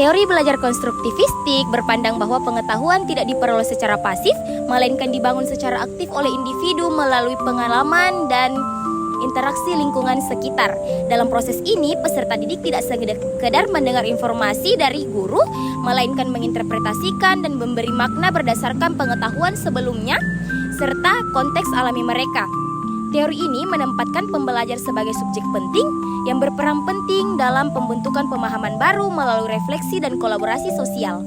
Teori belajar konstruktivistik berpandang bahwa pengetahuan tidak diperoleh secara pasif, melainkan dibangun secara aktif oleh individu melalui pengalaman dan interaksi lingkungan sekitar. Dalam proses ini, peserta didik tidak sekedar mendengar informasi dari guru, melainkan menginterpretasikan dan memberi makna berdasarkan pengetahuan sebelumnya serta konteks alami mereka. Teori ini menempatkan pembelajar sebagai subjek penting yang berperan penting dalam pembentukan pemahaman baru melalui refleksi dan kolaborasi sosial.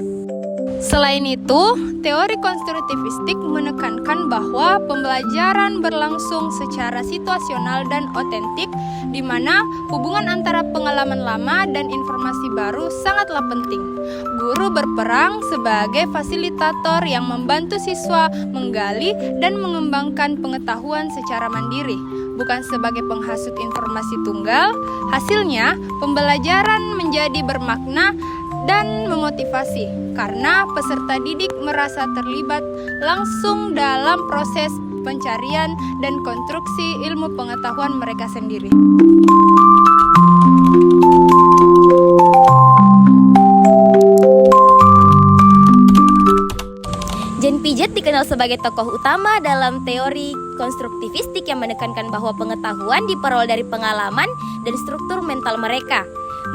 Selain itu, teori konstruktivistik menekankan bahwa pembelajaran berlangsung secara situasional dan otentik, di mana hubungan antara pengalaman lama dan informasi baru sangatlah penting. Guru berperan sebagai fasilitator yang membantu siswa menggali dan mengembangkan pengetahuan secara mandiri, bukan sebagai penghasut informasi tunggal. Hasilnya, pembelajaran menjadi bermakna dan memotivasi karena peserta didik merasa terlibat langsung dalam proses pencarian dan konstruksi ilmu pengetahuan mereka sendiri. Jean Piaget dikenal sebagai tokoh utama dalam teori konstruktivistik yang menekankan bahwa pengetahuan diperoleh dari pengalaman dan struktur mental mereka.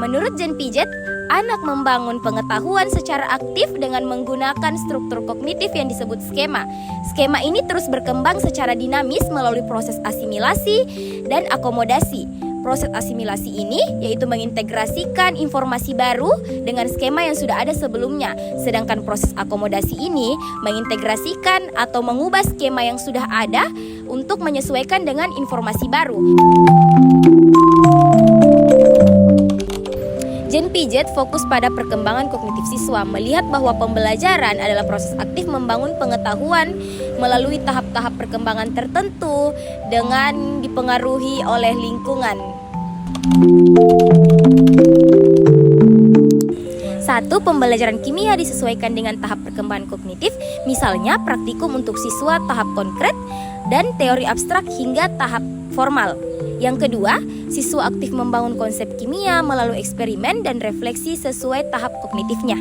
Menurut Jean Piaget, anak membangun pengetahuan secara aktif dengan menggunakan struktur kognitif yang disebut skema. Skema ini terus berkembang secara dinamis melalui proses asimilasi dan akomodasi. Proses asimilasi ini yaitu mengintegrasikan informasi baru dengan skema yang sudah ada sebelumnya. Sedangkan proses akomodasi ini mengintegrasikan atau mengubah skema yang sudah ada untuk menyesuaikan dengan informasi baru. Jean Piaget fokus pada perkembangan kognitif siswa, melihat bahwa pembelajaran adalah proses aktif membangun pengetahuan melalui tahap-tahap perkembangan tertentu dengan dipengaruhi oleh lingkungan. 1. Pembelajaran kimia disesuaikan dengan tahap perkembangan kognitif, misalnya praktikum untuk siswa tahap konkret dan teori abstrak hingga tahap formal. Yang kedua, siswa aktif membangun konsep kimia melalui eksperimen dan refleksi sesuai tahap kognitifnya.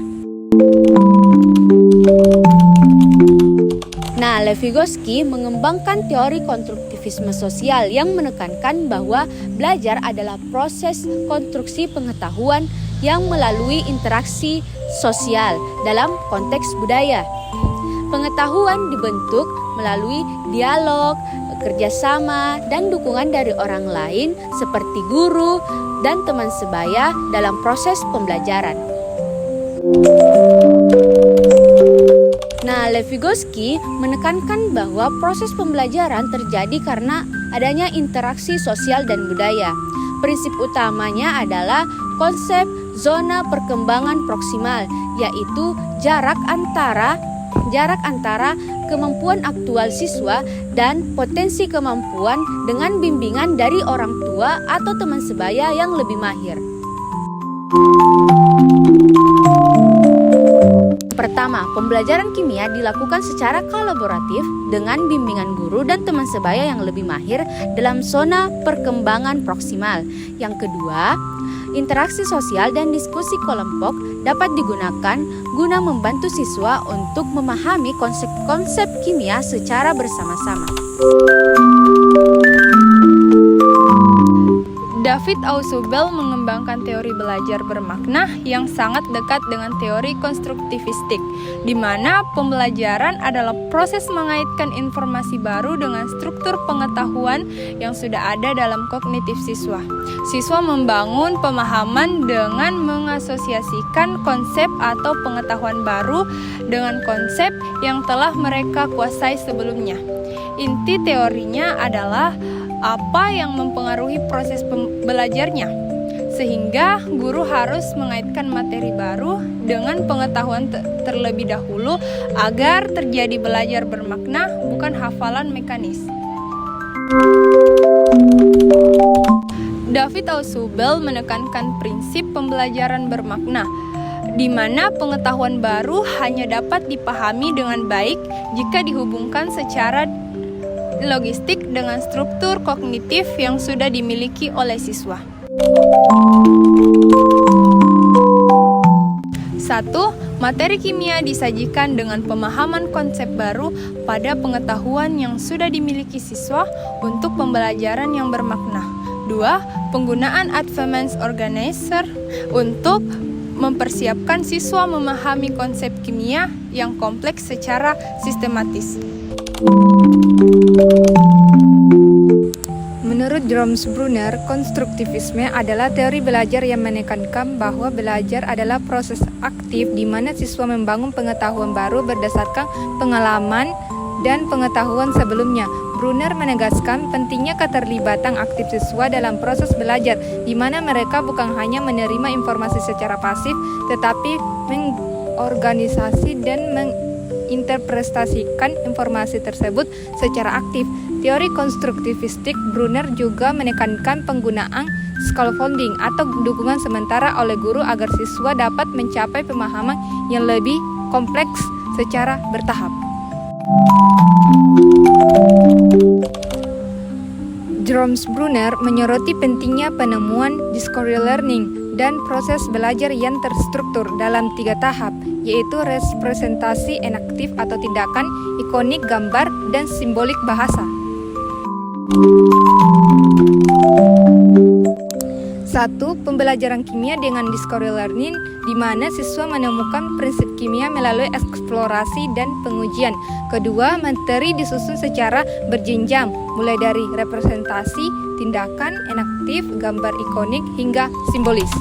Nah, Lev Vygotsky mengembangkan teori konstruktivisme sosial yang menekankan bahwa belajar adalah proses konstruksi pengetahuan yang melalui interaksi sosial dalam konteks budaya. Pengetahuan dibentuk melalui dialog, kerjasama, dan dukungan dari orang lain seperti guru dan teman sebaya dalam proses pembelajaran. Nah, Lev Vygotsky menekankan bahwa proses pembelajaran terjadi karena adanya interaksi sosial dan budaya. Prinsip utamanya adalah konsep zona perkembangan proksimal, yaitu jarak antara kemampuan aktual siswa dan potensi kemampuan dengan bimbingan dari orang tua atau teman sebaya yang lebih mahir. Pertama, pembelajaran kimia dilakukan secara kolaboratif dengan bimbingan guru dan teman sebaya yang lebih mahir dalam zona perkembangan proksimal. Yang kedua, interaksi sosial dan diskusi kelompok dapat digunakan guna membantu siswa untuk memahami konsep-konsep kimia secara bersama-sama. David Ausubel mengembangkan teori belajar bermakna yang sangat dekat dengan teori konstruktivistik, di mana pembelajaran adalah proses mengaitkan informasi baru dengan struktur pengetahuan yang sudah ada dalam kognitif siswa. Siswa membangun pemahaman dengan mengasosiasikan konsep atau pengetahuan baru dengan konsep yang telah mereka kuasai sebelumnya. Inti teorinya adalah apa yang mempengaruhi proses belajarnya, sehingga guru harus mengaitkan materi baru dengan pengetahuan terlebih dahulu agar terjadi belajar bermakna, bukan hafalan mekanis. David Ausubel menekankan prinsip pembelajaran bermakna, di mana pengetahuan baru hanya dapat dipahami dengan baik jika dihubungkan secara logistik dengan struktur kognitif yang sudah dimiliki oleh siswa. 1. Materi kimia disajikan dengan pemahaman konsep baru pada pengetahuan yang sudah dimiliki siswa untuk pembelajaran yang bermakna. 2. Penggunaan advanced organizer untuk mempersiapkan siswa memahami konsep kimia yang kompleks secara sistematis. Menurut Brunner, konstruktivisme adalah teori belajar yang menekankan bahwa belajar adalah proses aktif di mana siswa membangun pengetahuan baru berdasarkan pengalaman dan pengetahuan sebelumnya. Brunner menegaskan pentingnya keterlibatan aktif siswa dalam proses belajar, di mana mereka bukan hanya menerima informasi secara pasif, tetapi mengorganisasi dan menginterpretasikan informasi tersebut secara aktif. Teori konstruktivistik Brunner juga menekankan penggunaan scaffolding atau dukungan sementara oleh guru agar siswa dapat mencapai pemahaman yang lebih kompleks secara bertahap. Brunner menyoroti pentingnya penemuan discovery learning dan proses belajar yang terstruktur dalam 3 tahap, yaitu representasi enaktif atau tindakan, ikonik, gambar, dan simbolik bahasa. 1. Pembelajaran kimia dengan discovery learning, di mana siswa menemukan prinsip kimia melalui eksplorasi dan pengujian. Kedua, materi disusun secara berjenjang, mulai dari representasi, tindakan, enaktif, gambar ikonik, hingga simbolis.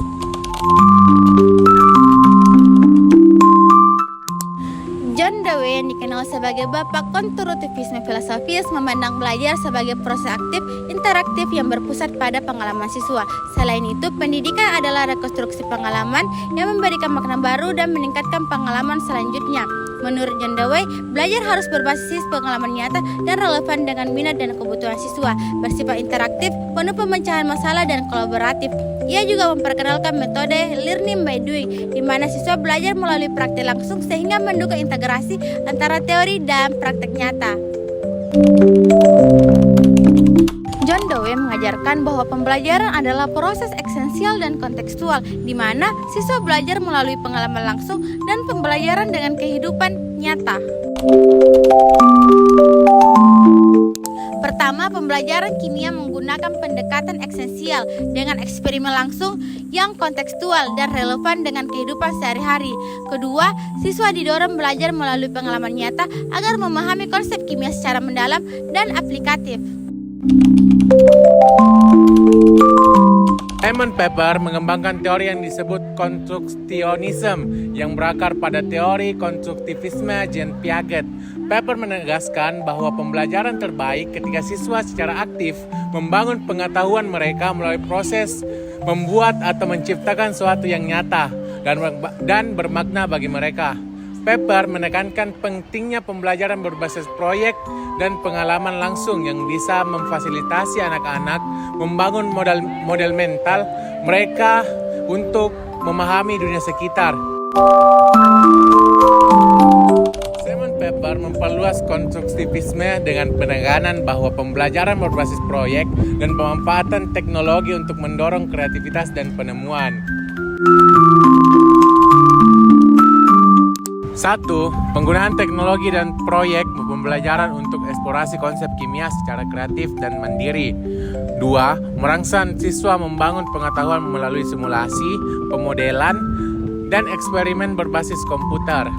John Dewey yang dikenal sebagai bapak konstruktivisme filosofis memandang belajar sebagai proses aktif, interaktif yang berpusat pada pengalaman siswa. Selain itu, pendidikan adalah rekonstruksi pengalaman yang memberikan makna baru dan meningkatkan pengalaman selanjutnya. Menurut John Dewey, belajar harus berbasis pengalaman nyata dan relevan dengan minat dan kebutuhan siswa, bersifat interaktif, penuh pemecahan masalah dan kolaboratif. Ia juga memperkenalkan metode learning by doing, di mana siswa belajar melalui praktik langsung sehingga mendukung integrasi antara teori dan praktik nyata. John Dewey mengajarkan bahwa pembelajaran adalah proses esensial dan kontekstual, di mana siswa belajar melalui pengalaman langsung dan pembelajaran dengan kehidupan nyata. Pertama, pembelajaran kimia menggunakan pendekatan esensial dengan eksperimen langsung yang kontekstual dan relevan dengan kehidupan sehari-hari. Kedua, siswa didorong belajar melalui pengalaman nyata agar memahami konsep kimia secara mendalam dan aplikatif. Simon Pepper mengembangkan teori yang disebut konstruksionisme yang berakar pada teori konstruktivisme Jean Piaget. Pepper menegaskan bahwa pembelajaran terbaik ketika siswa secara aktif membangun pengetahuan mereka melalui proses membuat atau menciptakan sesuatu yang nyata dan bermakna bagi mereka. Pepper menekankan pentingnya pembelajaran berbasis proyek dan pengalaman langsung yang bisa memfasilitasi anak-anak membangun model mental mereka untuk memahami dunia sekitar. Simon Pepper memperluas konstruktivisme dengan penekanan bahwa pembelajaran berbasis proyek dan pemanfaatan teknologi untuk mendorong kreativitas dan penemuan. 1. Penggunaan teknologi dan proyek pembelajaran untuk eksplorasi konsep kimia secara kreatif dan mandiri. 2. Merangsang siswa membangun pengetahuan melalui simulasi, pemodelan, dan eksperimen berbasis komputer.